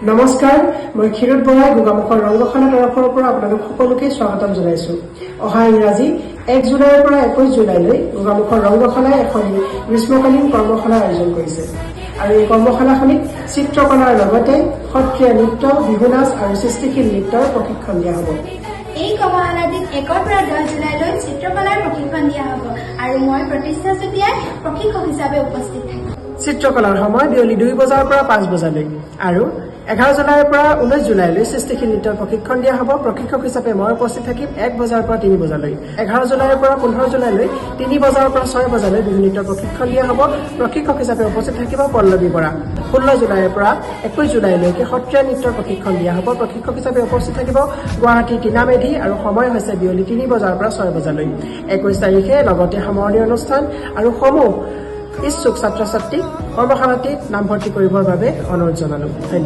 নমস্কাৰ, মই ক্ষীৰোদ বৰাই গোগামুখৰ ৰংগশালা তৰফৰ পৰা আপোনালোক সকলোকে স্বাগতম জনাইছো। অহা ইংৰাজী 1 জুলাইৰ পৰা 21 জুলাইলৈ গোগামুখৰ ৰংগশালাই এখন গ্ৰীষ্মকালীন কৰ্মশালা আয়োজন কৰিছে আৰু এই কৰ্মশালাখনিত চিত্ৰকলাৰ লগতে সত্ৰীয়া নৃত্য, বিহু নাচ আৰু সৃষ্টিশীল নৃত্যৰ প্ৰশিক্ষণ দিয়া হ'ব। এই কৰ্মশালাটিত 1 পৰা 10 জুলাইলৈ চিত্ৰকলাৰ প্ৰশিক্ষণ দিয়া হ'ব আৰু মই প্ৰতিষ্ঠা চুতীয়াই প্ৰশিক্ষক হিচাপে উপস্থিত থাকিম। চিত্ৰকলাৰ সময় বিয়লি 2 বজাৰ পৰা 5 বজালৈ আৰু 11 জুলাইৰ পৰা 19 জুলাইলৈ সৃষ্টিশীল নৃত্যৰ প্ৰশিক্ষণ দিয়া হ'ব। প্ৰশিক্ষক হিচাপে মই উপস্থিত থাকিম 1 বজাৰ পৰা 3 বজালৈ। 11 জুলাইৰ পৰা 15 জুলাইলৈ 3 বজাৰ পৰা 6 বজালৈ বিহু নৃত্যৰ প্ৰশিক্ষণ দিয়া হ'ব। প্ৰশিক্ষক হিচাপে উপস্থিত থাকিব পল্লৱী বৰা। 16 জুলাইৰ পৰা 21 জুলাইলৈকে সত্ৰীয়া নৃত্যৰ প্ৰশিক্ষণ দিয়া হ'ব। প্ৰশিক্ষক হিচাপে উপস্থিত থাকিব গুৱাহাটীৰ টিনা মেধি আৰু সময় হৈছে বিয়লি 3 বজাৰ পৰা 6 বজালৈ। 21 তাৰিখে লগতে সামৰণি অনুষ্ঠান আৰু সমূহ ইচ্ছুক ছাত্ৰ ছাত্ৰীক কৰ্মশালাটিত নামভৰ্তি কৰিবৰ বাবে অনুৰোধ জনালো।